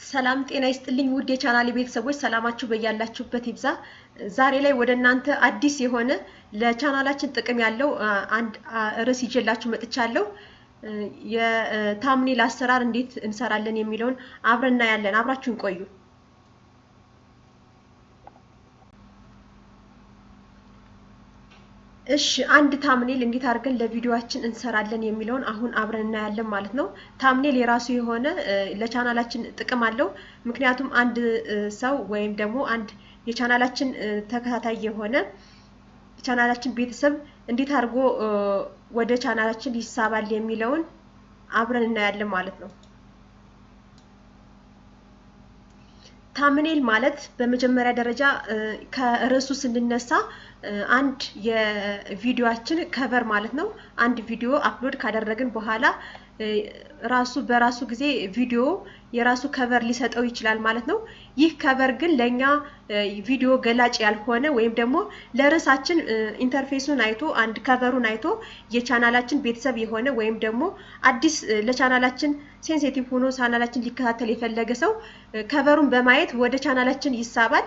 ሰላም ጤና ይስጥልኝ ውድ የቻናሌ ቤተሰቦች ሰላማችሁ በያላችሁበት ይብዛ። ዛሬ ላይ ወደ እናንተ አዲስ የሆነ ለቻናላችን ጥቅም ያለው አንድ ርዕስ ይዤላችሁ መጥቻለሁ። የታምኔል አሰራር እንዴት እንሰራለን የሚለውን አብረን እናያለን። አብራችሁን ቆዩ። እሺ አንድ ታምኔል እንዴት አድርገን ለቪዲዮአችን እንሰራለን የሚለውን አሁን አብረን እናያለን ማለት ነው። ታምኔል የራሱ የሆነ ለቻናላችን ጥቅም አለው። ምክንያቱም አንድ ሰው ወይም ደግሞ አንድ የቻናላችን ተከታታይ የሆነ ቻናላችን ቤተሰብ እንዴት አድርጎ ወደ ቻናላችን ይሳባል የሚለውን አብረን እናያለን ማለት ነው። ታምኔል ማለት በመጀመሪያ ደረጃ ከርዕሱ ስንነሳ አንድ የቪዲዮአችን ከቨር ማለት ነው። አንድ ቪዲዮ አፕሎድ ካደረግን በኋላ በራሱ ጊዜ ቪዲዮ የራሱ ከቨር ሊሰጠው ይችላል ማለት ነው። ይህ ከቨር ግን ለኛ ቪዲዮ ገላጭ ያልሆነ ወይም ደግሞ ለርዕሳችን ኢንተርፌሱን አይቶ አንድ ከቨሩን አይቶ የቻናላችን ቤተሰብ የሆነ ወይም ደግሞ አዲስ ለቻናላችን ሴንሲቲቭ ሆኖ ቻናላችን ሊከታተል የፈለገ ሰው ከቨሩን በማየት ወደ ቻናላችን ይሳባል።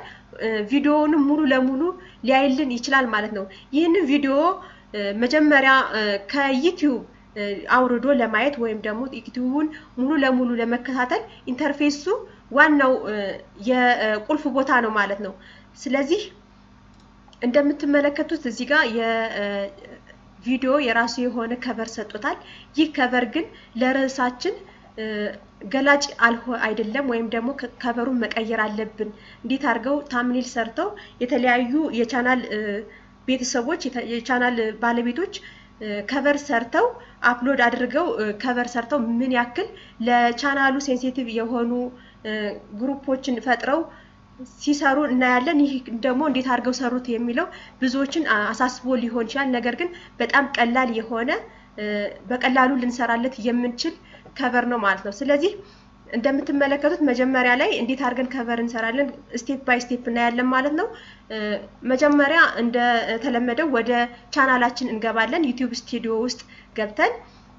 ቪዲዮውንም ሙሉ ለሙሉ ሊያይልን ይችላል ማለት ነው። ይህንን ቪዲዮ መጀመሪያ ከዩቲዩብ አውርዶ ለማየት ወይም ደግሞ ዩቲዩብን ሙሉ ለሙሉ ለመከታተል ኢንተርፌሱ ዋናው የቁልፍ ቦታ ነው ማለት ነው። ስለዚህ እንደምትመለከቱት እዚህ ጋር የቪዲዮ የራሱ የሆነ ከቨር ሰጥቶታል። ይህ ከቨር ግን ለርዕሳችን ገላጭ አይደለም ወይም ደግሞ ከቨሩን መቀየር አለብን። እንዴት አድርገው ታምኔል ሰርተው የተለያዩ የቻናል ቤተሰቦች የቻናል ባለቤቶች ከቨር ሰርተው አፕሎድ አድርገው ከቨር ሰርተው ምን ያክል ለቻናሉ ሴንሲቲቭ የሆኑ ግሩፖችን ፈጥረው ሲሰሩ እናያለን። ይህ ደግሞ እንዴት አድርገው ሰሩት የሚለው ብዙዎችን አሳስቦ ሊሆን ይችላል። ነገር ግን በጣም ቀላል የሆነ በቀላሉ ልንሰራለት የምንችል ከቨር ነው ማለት ነው። ስለዚህ እንደምትመለከቱት መጀመሪያ ላይ እንዴት አድርገን ከቨር እንሰራለን ስቴፕ ባይ ስቴፕ እናያለን ማለት ነው። መጀመሪያ እንደተለመደው ወደ ቻናላችን እንገባለን። ዩቲዩብ ስቱዲዮ ውስጥ ገብተን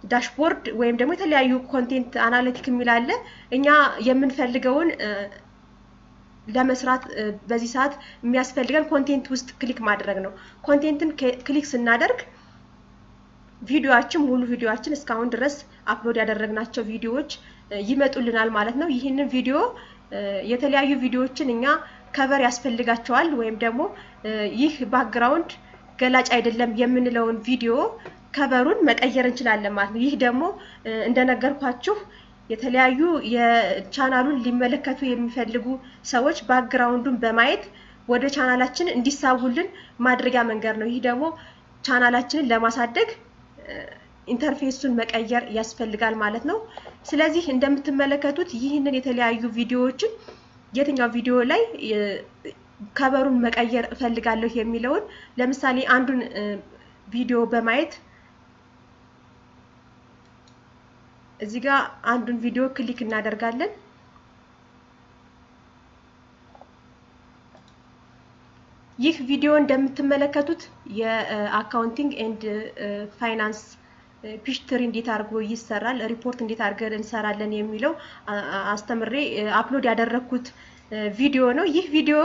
ዳሽቦርድ ወይም ደግሞ የተለያዩ ኮንቴንት አናሊቲክ የሚል አለ። እኛ የምንፈልገውን ለመስራት በዚህ ሰዓት የሚያስፈልገን ኮንቴንት ውስጥ ክሊክ ማድረግ ነው። ኮንቴንትን ክሊክ ስናደርግ ቪዲዮአችን ሙሉ ቪዲዮአችን እስካሁን ድረስ አፕሎድ ያደረግናቸው ቪዲዮዎች ይመጡልናል ማለት ነው። ይህንን ቪዲዮ የተለያዩ ቪዲዮዎችን እኛ ከቨር ያስፈልጋቸዋል ወይም ደግሞ ይህ ባክግራውንድ ገላጭ አይደለም የምንለውን ቪዲዮ ከቨሩን መቀየር እንችላለን ማለት ነው። ይህ ደግሞ እንደነገርኳችሁ የተለያዩ የቻናሉን ሊመለከቱ የሚፈልጉ ሰዎች ባክግራውንዱን በማየት ወደ ቻናላችን እንዲሳቡልን ማድረጊያ መንገድ ነው። ይህ ደግሞ ቻናላችንን ለማሳደግ ኢንተርፌሱን መቀየር ያስፈልጋል ማለት ነው። ስለዚህ እንደምትመለከቱት ይህንን የተለያዩ ቪዲዮዎችን የትኛው ቪዲዮ ላይ ከቨሩን መቀየር እፈልጋለሁ የሚለውን ለምሳሌ አንዱን ቪዲዮ በማየት እዚህ ጋር አንዱን ቪዲዮ ክሊክ እናደርጋለን። ይህ ቪዲዮ እንደምትመለከቱት የአካውንቲንግ ኤንድ ፋይናንስ ፒችትሪ እንዴት አድርጎ ይሰራል፣ ሪፖርት እንዴት አድርገን እንሰራለን የሚለው አስተምሬ አፕሎድ ያደረኩት ቪዲዮ ነው። ይህ ቪዲዮ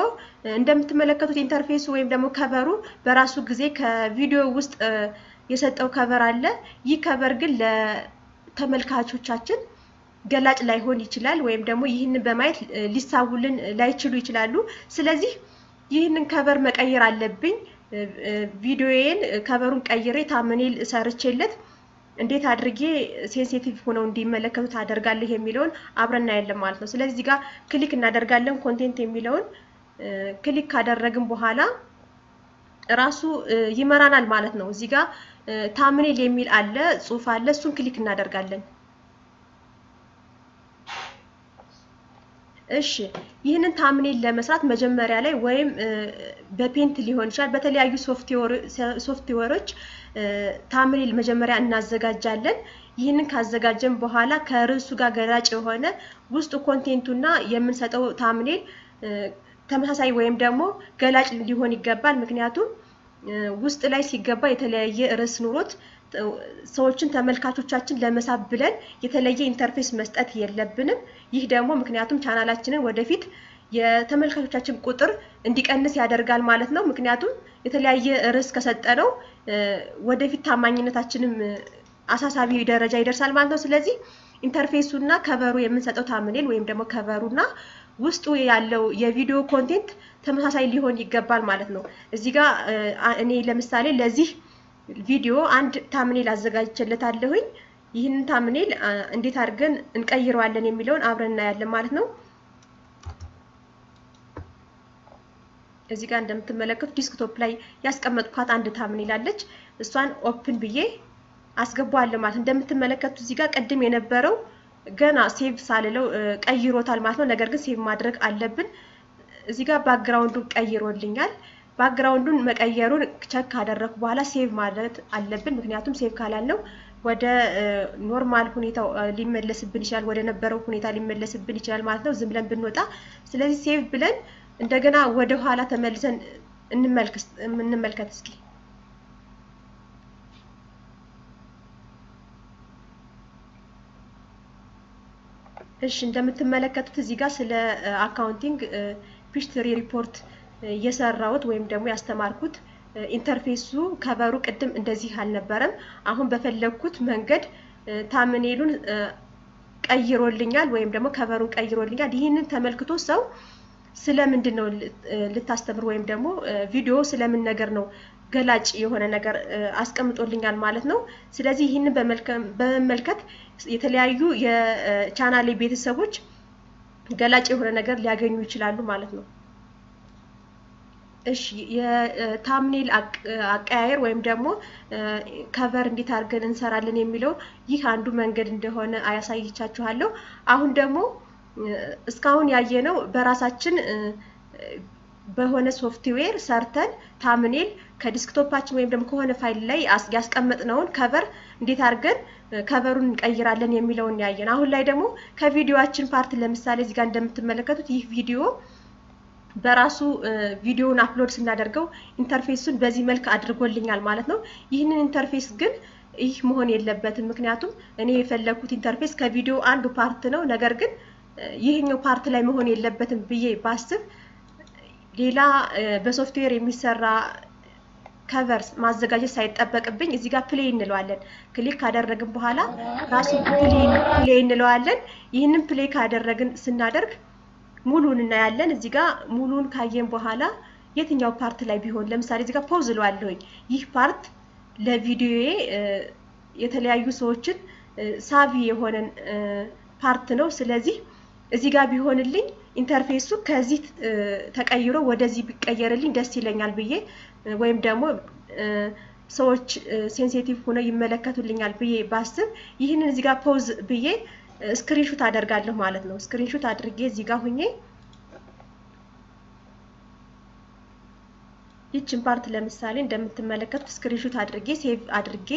እንደምትመለከቱት ኢንተርፌሱ ወይም ደግሞ ከቨሩ በራሱ ጊዜ ከቪዲዮ ውስጥ የሰጠው ከቨር አለ። ይህ ከቨር ግን ለተመልካቾቻችን ገላጭ ላይሆን ይችላል ወይም ደግሞ ይህንን በማየት ሊሳቡልን ላይችሉ ይችላሉ። ስለዚህ ይህንን ከቨር መቀየር አለብኝ። ቪዲዮዬን ከቨሩን ቀይሬ ታምኔል ሰርቼለት እንዴት አድርጌ ሴንሲቲቭ ሆነው እንዲመለከቱት አደርጋለሁ የሚለውን አብረን እናያለን ማለት ነው። ስለዚህ እዚህ ጋር ክሊክ እናደርጋለን። ኮንቴንት የሚለውን ክሊክ ካደረግን በኋላ ራሱ ይመራናል ማለት ነው። እዚህ ጋር ታምኔል የሚል አለ፣ ጽሑፍ አለ። እሱን ክሊክ እናደርጋለን። እሺ ይህንን ታምኔል ለመስራት መጀመሪያ ላይ ወይም በፔንት ሊሆን ይችላል በተለያዩ ሶፍትዌሮች ታምኔል መጀመሪያ እናዘጋጃለን። ይህንን ካዘጋጀን በኋላ ከርዕሱ ጋር ገላጭ የሆነ ውስጥ ኮንቴንቱና የምንሰጠው ታምኔል ተመሳሳይ ወይም ደግሞ ገላጭ ሊሆን ይገባል። ምክንያቱም ውስጥ ላይ ሲገባ የተለያየ ርዕስ ኑሮት ሰዎችን ተመልካቾቻችን ለመሳብ ብለን የተለየ ኢንተርፌስ መስጠት የለብንም። ይህ ደግሞ ምክንያቱም ቻናላችንን ወደፊት የተመልካቾቻችን ቁጥር እንዲቀንስ ያደርጋል ማለት ነው። ምክንያቱም የተለያየ ርዕስ ከሰጠነው ወደፊት ታማኝነታችንም አሳሳቢ ደረጃ ይደርሳል ማለት ነው። ስለዚህ ኢንተርፌሱና ከቨሩ የምንሰጠው ታምኔል ወይም ደግሞ ከቨሩና ውስጡ ያለው የቪዲዮ ኮንቴንት ተመሳሳይ ሊሆን ይገባል ማለት ነው። እዚህ ጋር እኔ ለምሳሌ ለዚህ ቪዲዮ አንድ ታምኔል አዘጋጅቼለታለሁኝ። ይህንን ታምኔል እንዴት አድርገን እንቀይረዋለን የሚለውን አብረን እናያለን ማለት ነው። እዚህ ጋር እንደምትመለከቱት ዲስክቶፕ ላይ ያስቀመጥኳት አንድ ታምኔል አለች። እሷን ኦፕን ብዬ አስገባዋለሁ ማለት እንደምትመለከቱት እዚህ ጋር ቀድም የነበረው ገና ሴቭ ሳልለው ቀይሮታል ማለት ነው። ነገር ግን ሴቭ ማድረግ አለብን። እዚህ ጋር ባክግራውንዱን ቀይሮልኛል። ባክግራውንዱን መቀየሩን ቸክ ካደረኩ በኋላ ሴቭ ማድረግ አለብን። ምክንያቱም ሴቭ ካላልነው ወደ ኖርማል ሁኔታው ሊመለስብን ይችላል፣ ወደ ነበረው ሁኔታ ሊመለስብን ይችላል ማለት ነው ዝም ብለን ብንወጣ። ስለዚህ ሴቭ ብለን እንደገና ወደ ኋላ ተመልሰን እንመልከት እስኪ። እሺ እንደምትመለከቱት እዚህ ጋር ስለ አካውንቲንግ ፒሽትሪ ሪፖርት የሰራሁት ወይም ደግሞ ያስተማርኩት ኢንተርፌሱ ከቨሩ ቅድም እንደዚህ አልነበረም። አሁን በፈለኩት መንገድ ታምኔሉን ቀይሮልኛል ወይም ደግሞ ከቨሩን ቀይሮልኛል። ይህንን ተመልክቶ ሰው ስለምንድን ነው ልታስተምር ወይም ደግሞ ቪዲዮ ስለምን ነገር ነው ገላጭ የሆነ ነገር አስቀምጦልኛል ማለት ነው። ስለዚህ ይህንን በመመልከት የተለያዩ የቻናሌ ቤተሰቦች ገላጭ የሆነ ነገር ሊያገኙ ይችላሉ ማለት ነው። እሺ የታምኔል አቀያየር ወይም ደግሞ ከቨር እንዴት አድርገን እንሰራለን የሚለው ይህ አንዱ መንገድ እንደሆነ አያሳይቻችኋለሁ። አሁን ደግሞ እስካሁን ያየነው በራሳችን በሆነ ሶፍትዌር ሰርተን ታምኔል ከዲስክቶፓችን ወይም ደግሞ ከሆነ ፋይል ላይ ያስቀመጥነውን ከቨር እንዴት አድርገን ከቨሩን እንቀይራለን የሚለውን ያየን። አሁን ላይ ደግሞ ከቪዲዮአችን ፓርት ለምሳሌ እዚህ ጋር እንደምትመለከቱት ይህ ቪዲዮ በራሱ ቪዲዮውን አፕሎድ ስናደርገው ኢንተርፌሱን በዚህ መልክ አድርጎልኛል ማለት ነው። ይህንን ኢንተርፌስ ግን ይህ መሆን የለበትም። ምክንያቱም እኔ የፈለኩት ኢንተርፌስ ከቪዲዮ አንዱ ፓርት ነው። ነገር ግን ይህኛው ፓርት ላይ መሆን የለበትም ብዬ ባስብ ሌላ በሶፍትዌር የሚሰራ ከቨር ማዘጋጀት ሳይጠበቅብኝ እዚህ ጋር ፕሌይ እንለዋለን። ክሊክ ካደረግን በኋላ ራሱ ፕሌይ እንለዋለን። ይህንን ፕሌይ ካደረግን ስናደርግ ሙሉን እናያለን። እዚህ ጋር ሙሉን ካየን በኋላ የትኛው ፓርት ላይ ቢሆን ለምሳሌ እዚህ ጋር ፖዝ እለዋለሁኝ። ይህ ፓርት ለቪዲዮዬ የተለያዩ ሰዎችን ሳቢ የሆነ ፓርት ነው። ስለዚህ እዚህ ጋር ቢሆንልኝ ኢንተርፌሱ ከዚህ ተቀይሮ ወደዚህ ቢቀየርልኝ ደስ ይለኛል ብዬ ወይም ደግሞ ሰዎች ሴንሲቲቭ ሆነው ይመለከቱልኛል ብዬ ባስብ ይህንን እዚህ ጋር ፖዝ ብዬ ስክሪንሾት አደርጋለሁ ማለት ነው። ስክሪንሾት አድርጌ እዚህ ጋር ሆኜ ይህችን ፓርት ለምሳሌ እንደምትመለከቱት ስክሪንሾት አድርጌ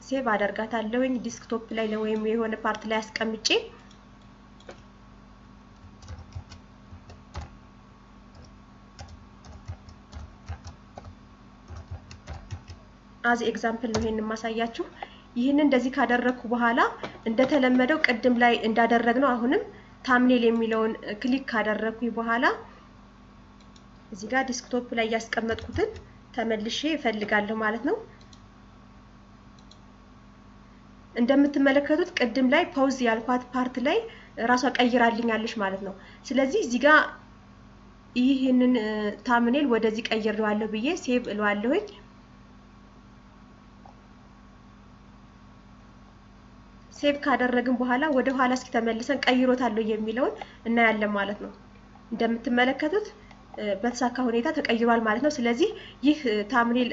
ሴቭ አደርጋታለሁኝ ዲስክቶፕ ላይ ወይም የሆነ ፓርት ላይ አስቀምጬ አዝ ኤግዛምፕል ነው ይሄንን ማሳያችሁ። ይህንን እንደዚህ ካደረኩ በኋላ እንደተለመደው ቅድም ላይ እንዳደረግነው አሁንም ታምኔል የሚለውን ክሊክ ካደረኩኝ በኋላ እዚህ ጋር ዲስክቶፕ ላይ ያስቀመጥኩትን ተመልሼ እፈልጋለሁ ማለት ነው። እንደምትመለከቱት ቅድም ላይ ፖዝ ያልኳት ፓርት ላይ ራሷ ቀይራልኛለች ማለት ነው። ስለዚህ እዚህ ጋር ይህንን ታምኔል ወደዚህ ቀይሬዋለሁ ብዬ ሴቭ እለዋለሁኝ። ሴቭ ካደረግን በኋላ ወደ ኋላ እስኪ ተመልሰን ቀይሮታል የሚለውን እናያለን ማለት ነው። እንደምትመለከቱት በተሳካ ሁኔታ ተቀይሯል ማለት ነው። ስለዚህ ይህ ታምኔል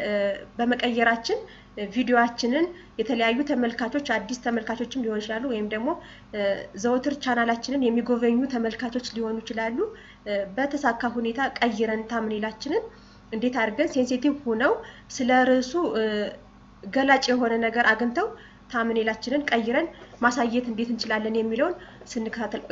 በመቀየራችን ቪዲዮአችንን የተለያዩ ተመልካቾች አዲስ ተመልካቾችም ሊሆኑ ይችላሉ ወይም ደግሞ ዘወትር ቻናላችንን የሚጎበኙ ተመልካቾች ሊሆኑ ይችላሉ በተሳካ ሁኔታ ቀይረን ታምኔላችንን እንዴት አድርገን ሴንሲቲቭ ሆነው ስለ ርዕሱ ገላጭ የሆነ ነገር አግኝተው ታምኔላችንን ቀይረን ማሳየት እንዴት እንችላለን የሚለውን ስንከታተል